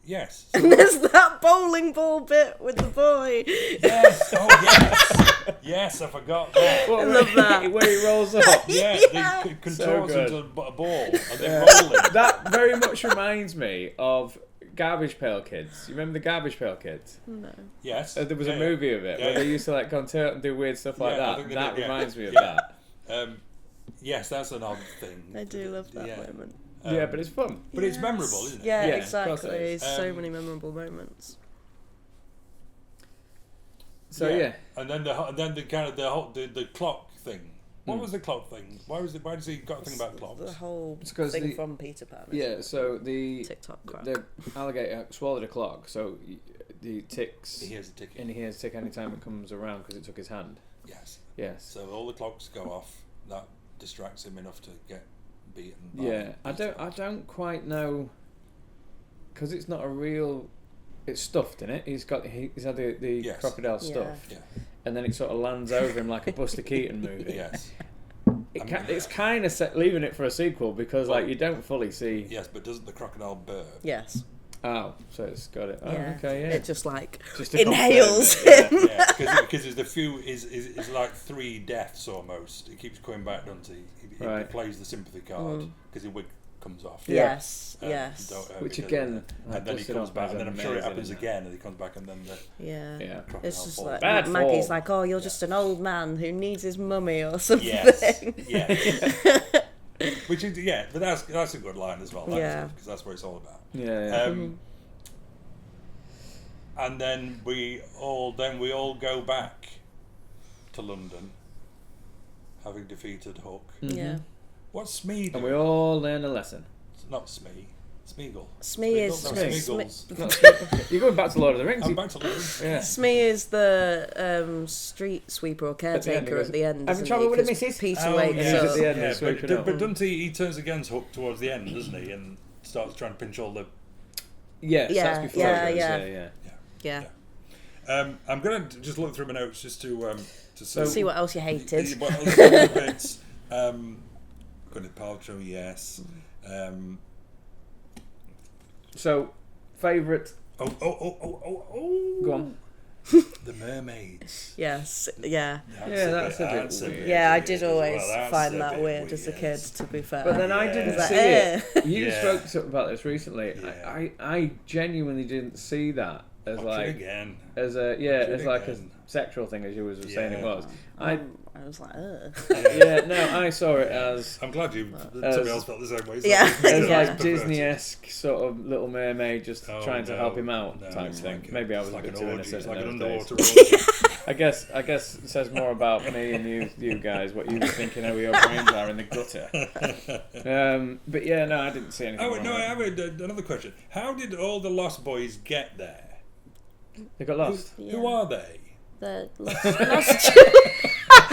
Yes. And there's that bowling ball bit with the boy. Yes. Oh yes. Yes, I forgot that. Well, love that. Where he rolls up. Yeah, Yeah. they contorts So good. into a ball and they roll it. That very much reminds me of Garbage Pail Kids. You remember the Garbage Pail Kids? No. Yes. There was Yeah, a yeah. movie of it Yeah, where yeah. they used to like contort and do weird stuff like Yeah, I that. think they That did, yeah. reminds me of Yeah. that. Yes, that's an odd thing. I do love that moment. Yeah, but it's fun. But it's memorable, isn't it? Yeah, Yeah, exactly. of course it is. So many memorable moments. So yeah. And then the kind of the clock thing. What was the clock thing? Why does he got a thing about clocks? The whole It's 'cause thing the- from Peter Pan. Yeah, so the TikTok crack. the alligator swallowed a clock, so the ticks. He hears a ticking. And he hears a tick anytime it comes around because it took his hand. Yes. Yes. So all the clocks go off. That distracts him enough to get beaten. By Yeah, I don't quite know because it's not a real. It's stuffed in it. He's had the Yes. crocodile stuffed, Yeah. and then it sort of lands over him like a Buster Keaton movie. Yes. It's kind of leaving it for a sequel because like you don't fully see. Yes, but doesn't the crocodile burp? Yes. Oh, so it's got it. Oh, Yeah. okay, yeah. It just like Just to inhales confirm him. Yeah, because there's the few is like 3 deaths almost. It keeps going back, doesn't he? He Right. plays the sympathy card because his wig comes off. Yes. Um, Yes. Which because again, and then he Busted comes Off back, is and then I'm sure it amazing, happens isn't it? again, and he comes back, and then the Yeah. Yeah. crocodile It's just falls. like Bad Maggie's fall. like, oh, you're just an old man who needs his mummy or something. Yes, yes. Which is but that's a good line as well. Yeah. Because that's what it's all about. Yeah. And then we all go back to London, having defeated Hook. Yeah. What's Smee And doing? we all learn a lesson. It's not Smee. Smeagol. Smee is No, Smee. Smeagol's. You're going back to Lord of the Rings. I'm back to London. Yeah. Smee is the street sweeper or caretaker at the end. Having isn't trouble he? with it, 'Cause Mrs.? Peter Oh, wakes yeah. up. At the end, Yeah, they sweep it up. but doesn't he turns against Hook towards the end, doesn't he? And starts trying to pinch all the... Yes, Yeah, that's before yeah, it goes, yeah. yeah. Yeah. I'm going to just look through my notes just to See what else you hated. What else are the bits? Gwyneth Paltrow, yes. So, favourite... Oh. Go on. The mermaids. Yes. Yeah. That's a bit weird. Yeah, I did always That's find a that bit weird as a kid, to be fair. But then I didn't Like, see it. You Yeah. spoke about this recently. Yeah. I genuinely didn't see that as Watch like... it again. As a Watch it as like again. a sexual thing, as you was saying it Yeah. was. I was like, ugh. I saw it as I'm glad somebody else felt the same way. Yeah. as Yeah. like Disney-esque sort of Little Mermaid, just trying to help him out type it's thing. like Maybe I was it's a like bit an too orgy. innocent It's in like an those days. underwater orgy. I guess it says more about me and you guys, what you were thinking how your brains are in the gutter. But yeah, no, I didn't see anything. Oh wrong no, I with it. have another question. How did all the Lost Boys get there? They got lost. Who are they? The lost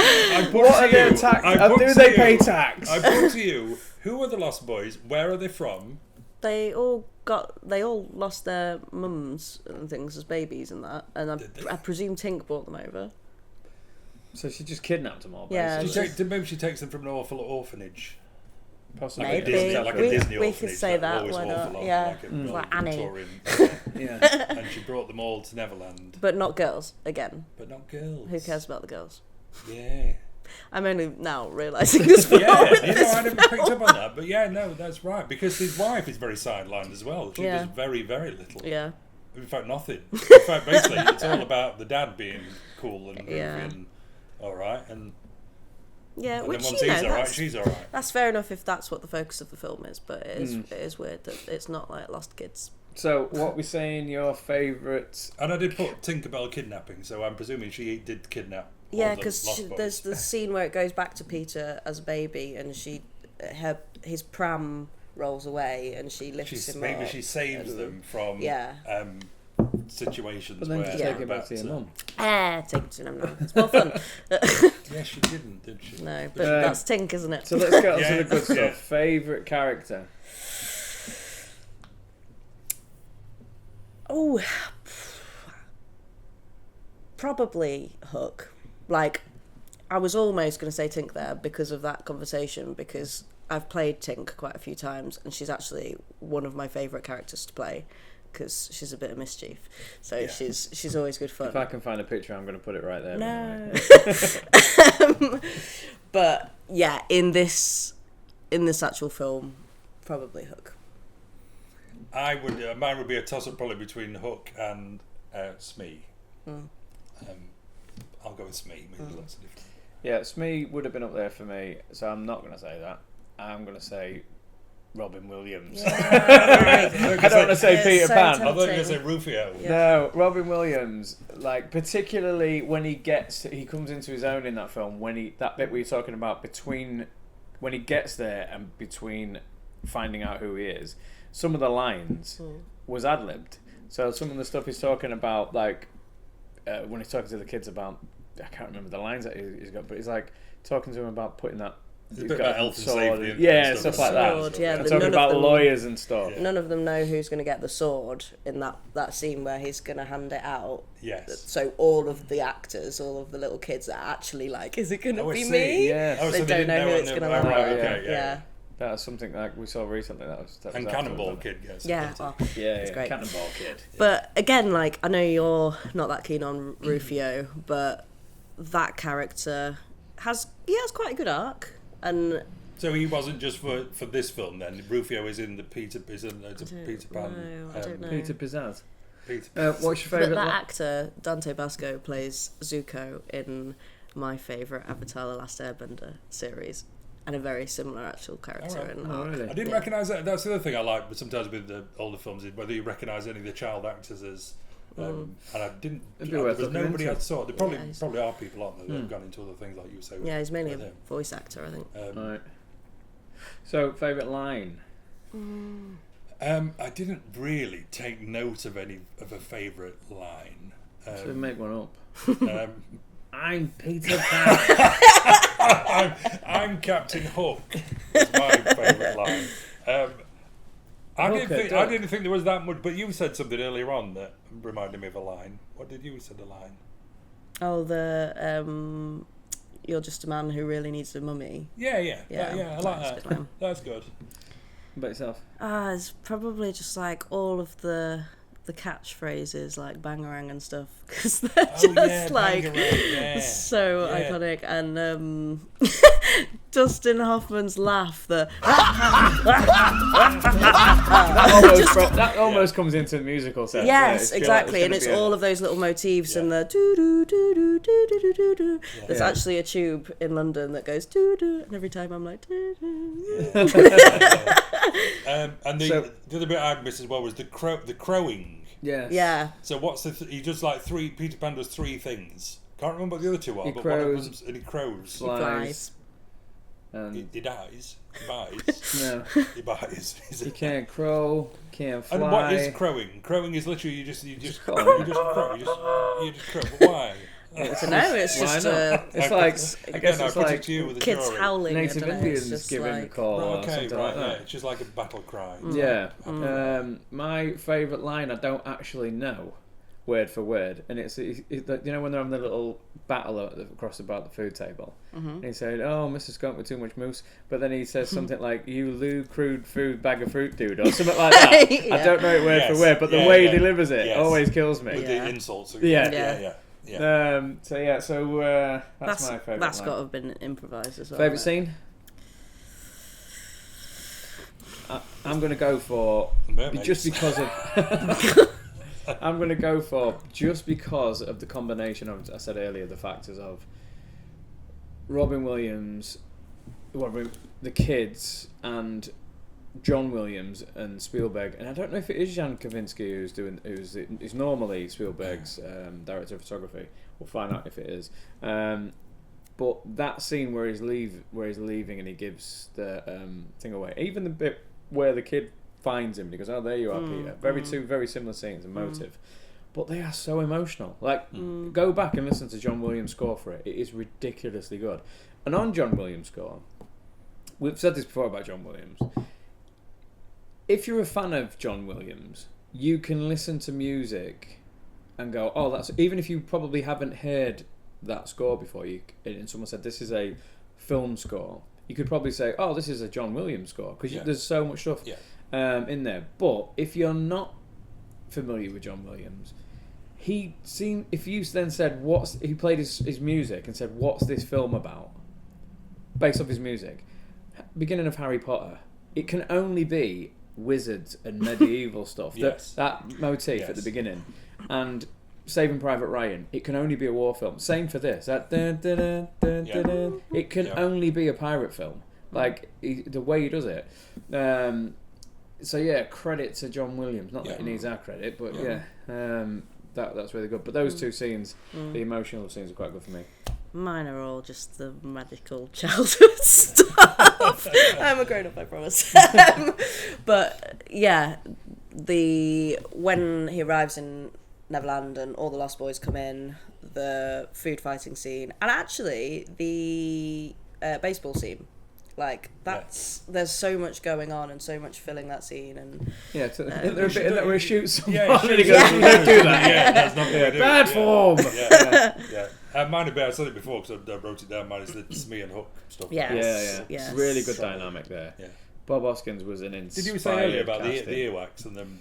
I put What to are their you- tax? I put Do to they you- pay tax? I put to you, who are the Lost Boys? Where are they from? They all lost their mums and things as babies and that, and Did they? I presume Tink brought them over. So she just kidnapped them all, Yeah. basically. Maybe she takes them from an awful orphanage. Possibly. Like a Maybe. Disney, like a Disney we orphanage. could say that, always why awful, not? Yeah. Like, a Like Annie. Victorian, Yeah. and she brought them all to Neverland, But not girls, again. but not girls. Who cares about the girls? Yeah. I'm only now realising this film. Yeah, with you this know, I never picked up on that, but yeah, no, that's right. Because his wife is very sidelined as well. She Yeah. does very, very little. Yeah. In fact, nothing. In fact, basically, it's all about the dad being cool and goofy Yeah. and all right, and Yeah, then which, once you know, he's all right, that's, she's all right. that's fair enough if that's what the focus of the film is, but it is weird that it's not like Lost Kids. So, what we saying your favourite... And I did put Tinkerbell kidnapping, so I'm presuming she did kidnap. all Yeah, the because Lost Boys. there's the scene where it goes back to Peter as a baby, and his pram rolls away, and she lifts him Maybe up. she saves them from Yeah. situations But then where just they're take it back about to your mum. Take it to him now. It's more fun. Yeah, she didn't, did she? No, but that's Tink, isn't it? So let's get on Yeah. to the good stuff. Yeah. Favourite character? Oh, probably Hook. Like, I was almost going to say Tink there because of that conversation, because I've played Tink quite a few times, and she's actually one of my favourite characters to play, because she's a bit of mischief. So Yeah. she's always good fun. If I can find a picture, I'm going to put it right there. No. But yeah, in this actual film, probably Hook. I would. Mine would be a toss-up probably between Hook and Smee. I'll go with Smee. Maybe lots of different. Yeah, Smee would have been up there for me, so I'm not going to say that. I'm going to say Robin Williams. Yeah. I don't want to say Peter so Pan. I thought you were going to say tempting. Rufio. Yeah. No, Robin Williams, like particularly when he comes into his own in that film, that bit we were talking about when he gets there and between finding out who he is, some of the lines was ad-libbed. So some of the stuff he's talking about, like when he's talking to the kids about, I can't remember the lines that he's got, but he's like talking to him about putting that. It's a bit about health and safety. Yeah, stuff like that. Sword, yeah, And but talking none of about them- lawyers and stuff. Yeah. None of them know who's going to get the sword in that scene where he's going to hand it out. Yes. So all of the actors, all of the little kids are actually like, is it going to Oh, I be see. me? Yes. Oh, They so don't didn't know who and it's they- going to oh, be. right, Yeah. okay, Yeah. That was something like we saw recently. That was And afterwards, Cannonball wasn't it? Kid gets Yeah. it. Oh, Yeah, it's yeah. great. Cannonball Kid. But again, like, I know you're not that keen on Rufio, but that character has quite a good arc. And So he wasn't just for this film then. Rufio is in the Peter Pan. know, I don't know. Peter Pizzazz. Peter. What's your But favourite? that actor, Dante Basco, plays Zuko in my favourite Avatar: The Last Airbender series, and a very similar actual character Alright. in Oh, arc. really? I didn't recognise that. That's the other thing I like, but sometimes with the older films, is whether you recognise any of the child actors as. And I didn't. It'd be There worth was looking nobody into. I saw. There probably Yeah, he's- probably are people out there that have gone into other things like you say. Yeah, he's mainly with a him. voice actor, I think. Right. So, favourite line? I didn't really take note of any of a favourite line. Should make one up. Um, I'm Peter Pan. I'm Captain Hook. Was my favourite line. I didn't think there was that much, but you said something earlier on that reminded me of a line. What did you say the line? Oh, the you're just a man who really needs a mummy. Yeah. Yeah, I like that's a that. good line. That's good. About yourself. It's probably just like all of the catchphrases like bangarang and stuff, because they're just like Bangarang, yeah. so Yeah. iconic. And Dustin Hoffman's laugh, That almost comes into the musical sense. yes, Yeah, exactly, and it's gonna be all of those little motifs Yeah. and the doo doo doo doo doo doo doo doo. There's Yeah. actually a tube in London that goes doo doo, and every time I'm like doo doo. And the other bit I missed as well was the crowing. Yes. Yeah, So what's he does like three. Peter Pan does three things. Can't remember what the other two are, He but one of crows. them's and he crows. Flies. He dies. He buys. No, He buys. you can't crow, can't fly. And what is crowing? Crowing is literally you just crow. crow. You just crow. But why? I don't know. It's Why just not? It's like I Again, guess I it's put it like to you with a kids jury. howling. I Native don't know, it's Indians just giving a like, call or Okay, something right, like yeah. that. It's just like a battle cry. Yeah. My favourite line I don't actually know word for word, and it's you know when they're on the little battle across about the food table, and he said, "Oh, Mr. Skunk with too much mousse," but then he says something like, "You loo crude food bag of fruit dude," or something like that. I Yeah. don't know it word for word, but the way he delivers it always kills me. With Yeah. the insults. Yeah. Yeah. So that's my favourite That's line. got to have been improvised as well. Favourite hasn't scene? I'm going to go for Mermaids. just because of. I'm going to go for just because of the combination of, I said earlier, the factors of Robin Williams, the kids, and John Williams and Spielberg, and I don't know if it is Jan Kavinsky who's normally Spielberg's director of photography. We'll find out if it is. But that scene where he's leaving and he gives the thing away, even the bit where the kid finds him and he goes, "Oh, there you are, Peter." Two very similar scenes and motive, but they are so emotional. Like, go back and listen to John Williams' score for it. It is ridiculously good. And on John Williams' score, we've said this before about John Williams. If you're a fan of John Williams, you can listen to music and go, "Oh, that's," even if you probably haven't heard that score before, and someone said this is a film score, you could probably say, "Oh, this is a John Williams score," because there's so much stuff in there. But if you're not familiar with John Williams, if you then said he played his music and said, "What's this film about?" based off his music, beginning of Harry Potter, it can only be wizards and medieval stuff. Yes. That motif at the beginning, and Saving Private Ryan, it can only be a war film. Same for this. That it can only be a pirate film. Like the way he does it. So yeah, credit to John Williams. Not that he needs our credit, but that's really good. But those two scenes, the emotional scenes, are quite good for me. Mine are all just the magical childhood stuff. I'm a grown up, I promise. But yeah, when he arrives in Neverland and all the Lost Boys come in, the food fighting scene, and actually the baseball scene. Like there's so much going on and so much filling that scene, and isn't there a bit in that where he shoots someone? Yeah, Don't do that. Yeah, that's not what I do. Bad form. Mine would be, I said it before because I wrote it down. Mine is the Smee and Hook stuff. Yes. It's really good dynamic there. Yeah. Bob Hoskins was an inspired. Did you say earlier about the casting. earwax and them?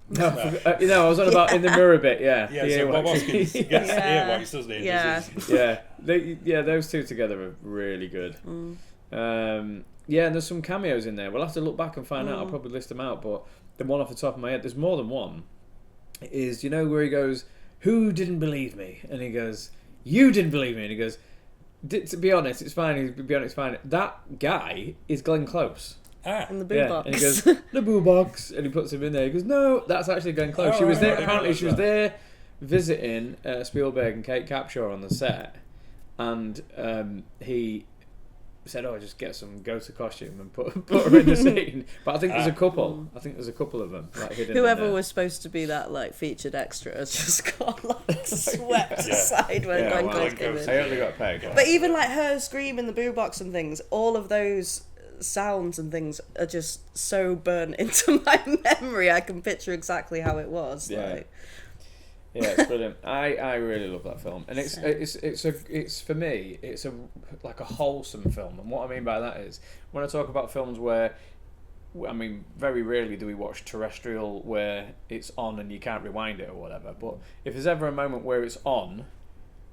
No, I was on about in the mirror bit. Yeah, Yeah, the so Bob earwax. Hoskins gets earwax, doesn't he? Yeah, those two together are really good. And there's some cameos in there. We'll have to look back and find out. I'll probably list them out, but the one off the top of my head, there's more than one. Is where he goes, "Who didn't believe me?" And he goes, "You didn't believe me." And he goes, "To be honest, it's fine. To be honest, it's fine." That guy is Glenn Close. In the boo box. And he goes, "The boo box," and he puts him in there. He goes, "No, that's actually Glenn Close." She was there. Apparently, she was there visiting Spielberg and Kate Capshaw on the set, and he said, just get some go-to costume and put her in the scene. But I think there's a couple. I think there's a couple of them hidden. Whoever was supposed to be that featured extra has just got swept aside when Glenn Close came in. I only got paid. But even her scream in the boo box and things, all of those sounds and things are just so burnt into my memory. I can picture exactly how it was. Yeah, it's brilliant. I really love that film, and it's for me, it's a wholesome film. And what I mean by that is when I talk about films where, I mean, very rarely do we watch terrestrial where it's on and you can't rewind it or whatever. But if there's ever a moment where it's on,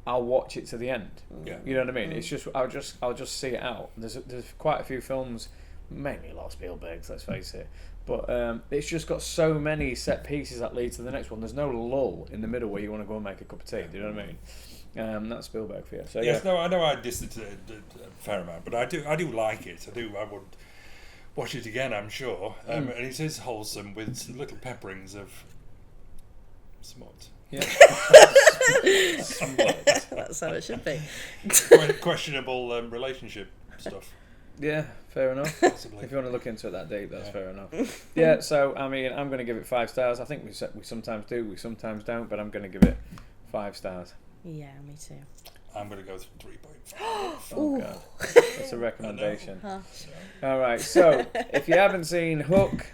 I'll watch it to the end. Yeah. You know what I mean? It's just I'll just see it out. There's quite a few films, mainly a lot of Spielbergs, let's face it. But it's just got so many set pieces that lead to the next one. There's no lull in the middle where you want to go and make a cup of tea. Do you know what I mean? That's Spielberg for you. So yes, no, I know I dissed it a fair amount, but I do like it. I would watch it again, I'm sure. And it is wholesome with little pepperings of smut. Yeah. That's how it should be. Questionable relationship stuff. Yeah, fair enough. Possibly. If you want to look into it that deep, that's fair enough. Yeah, so I mean, I'm going to give it 5 stars. I think we sometimes do, we sometimes don't, but I'm going to give it 5 stars. Yeah, me too. I'm going to go 3.5. Oh God, that's a recommendation. All right, so if you haven't seen Hook,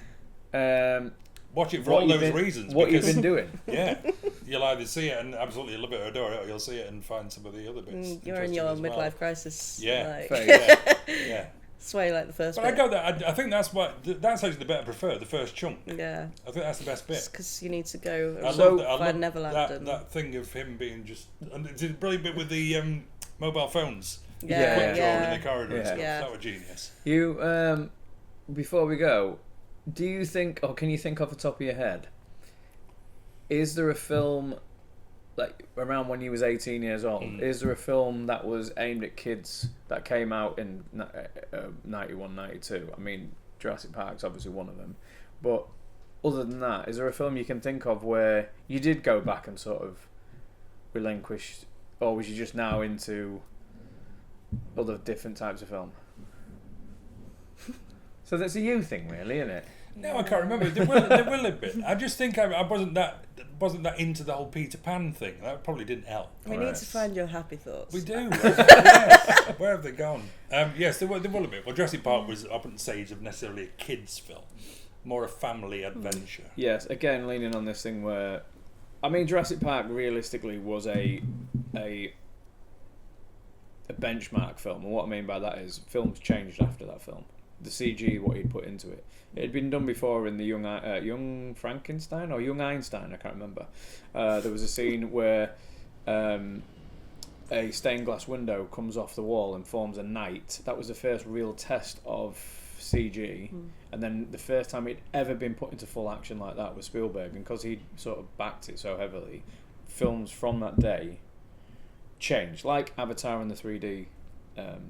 watch it for all those reasons. What you've been doing. Yeah, you'll either see it and absolutely love it or adore it, or you'll see it and find some of the other bits. You're in your midlife crisis. Yeah. Yeah. Sway like the first but bit. I go that. I think that's actually the bit I prefer, the first chunk. Yeah. I think that's the best bit. Because you need to go I find Neverland. That thing of him being just... And it's a brilliant bit with the mobile phones. Yeah. Quick draw in the corridor and stuff. Yeah. That was genius. You, before we go, do you think, or can you think off the top of your head, is there a film, like around when you was 18 years old, is there a film that was aimed at kids that came out in 91, 92? I mean, Jurassic Park's obviously one of them. But other than that, is there a film you can think of where you did go back and sort of relinquish, or was you just now into other different types of film? So that's a you thing, really, isn't it? No, I can't remember. There will a bit. I just think I wasn't that into the whole Peter Pan thing. That probably didn't help. We need to find your happy thoughts. We do. Yes. Where have they gone? Yes, there will a bit. Well, Jurassic Park was, I wouldn't say, necessarily a kids' film, more a family adventure. Yes, again, leaning on this thing where, I mean, Jurassic Park realistically was a benchmark film, and what I mean by that is films changed after that film. The CG, what he'd put into it. It had been done before in the Young Frankenstein or Young Einstein, I can't remember. There was a scene where a stained glass window comes off the wall and forms a knight. That was the first real test of CG, and then the first time it'd ever been put into full action like that was Spielberg, and because he sort of backed it so heavily, films from that day change, like Avatar and the 3D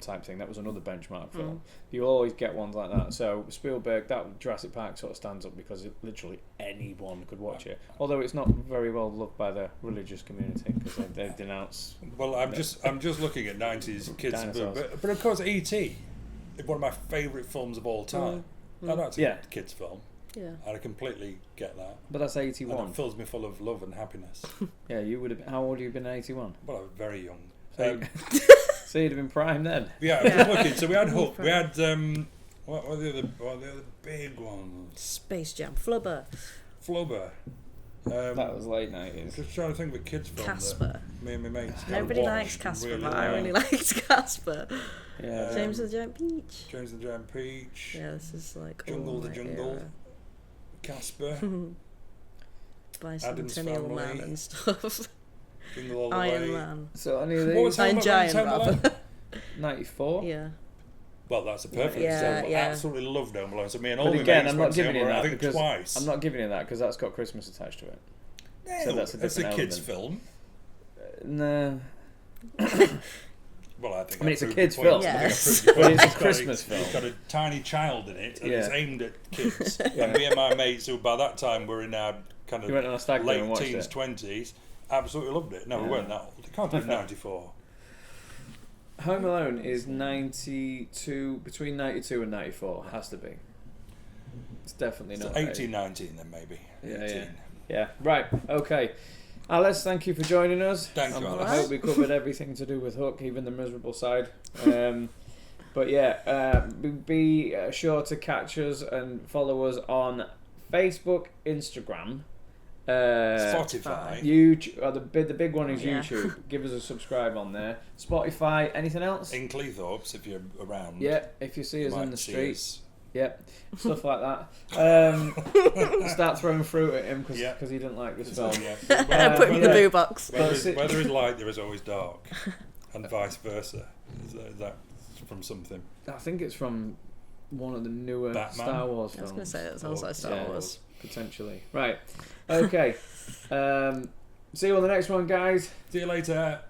type thing. That was another benchmark film. You always get ones like that. So Spielberg, that Jurassic Park sort of stands up because literally anyone could watch it. Although it's not very well loved by the religious community because they denounce. Well, I'm just looking at 90s kids, Dinosaurs. but of course E.T. is one of my favourite films of all time. And that's a kids film. Yeah. And I completely get that. But that's 81. And it fills me full of love and happiness. Yeah, you would have. How old would you have been in 81? Well, I was very young. So you'd have been prime then. Yeah, I was just looking. So we had Hook. We had what were the other big ones? Space Jam, Flubber, Flubber. That was late 90s. Just trying to think of a kids film. Casper. That me and my mates. Nobody likes Casper, but I really liked Casper. Yeah. James and the Giant Peach. James and the Giant Peach. Yeah, this is like Jungle all the my Jungle. era. Casper. Bicentennial Family. Man and stuff. Jingle All the Iron Way. Man. So any of these? What was Iron Giant, Home Alone? rather. 94. Yeah. Well, that's a perfect Yeah, example. yeah. Absolutely loved Home Alone. So me and all But my again, mates I'm went not to giving you Home Alone, that I think because twice. I'm not giving you that because that's got Christmas attached to it. No, So that's a it's a different kids' element. film. No. Well, I think I mean, it's a proved kids' your film. point. I think I Yes. proved your But point. it's a got Christmas It's film. got a tiny child in it, and Yeah. it's aimed at kids. And me and my mates, who by that time were in our kind You went on a stag of do and late watched teens, it. 20s, absolutely loved it. No, we Yeah. weren't that old. It can't be 94. Home Alone is 92, between 92 and 94. Has to be. It's definitely So not. 18, 19 then maybe. Yeah, 18. yeah. Yeah, right, okay. Alice, thank you for joining us. Thank you, Alice. I hope we covered everything to do with Hook, even the miserable side. But yeah, be sure to catch us and follow us on Facebook, Instagram, Spotify. YouTube. The big one is Yeah. YouTube. Give us a subscribe on there. Spotify. Anything else? In Cleethorpes, if you're around. Yeah, if you see us might in the see street. us. Yep, stuff like that. Start throwing fruit at him because Yeah. he didn't like this film. Yeah. Put him in the yeah. boo box. Whether is light, there is always dark, and vice versa. Is that from something? I think it's from one of the newer Batman? Star Wars I films. was going to say it sounds like Star Yeah. Wars. Potentially. Right. Okay. See you on the next one, guys. See you later.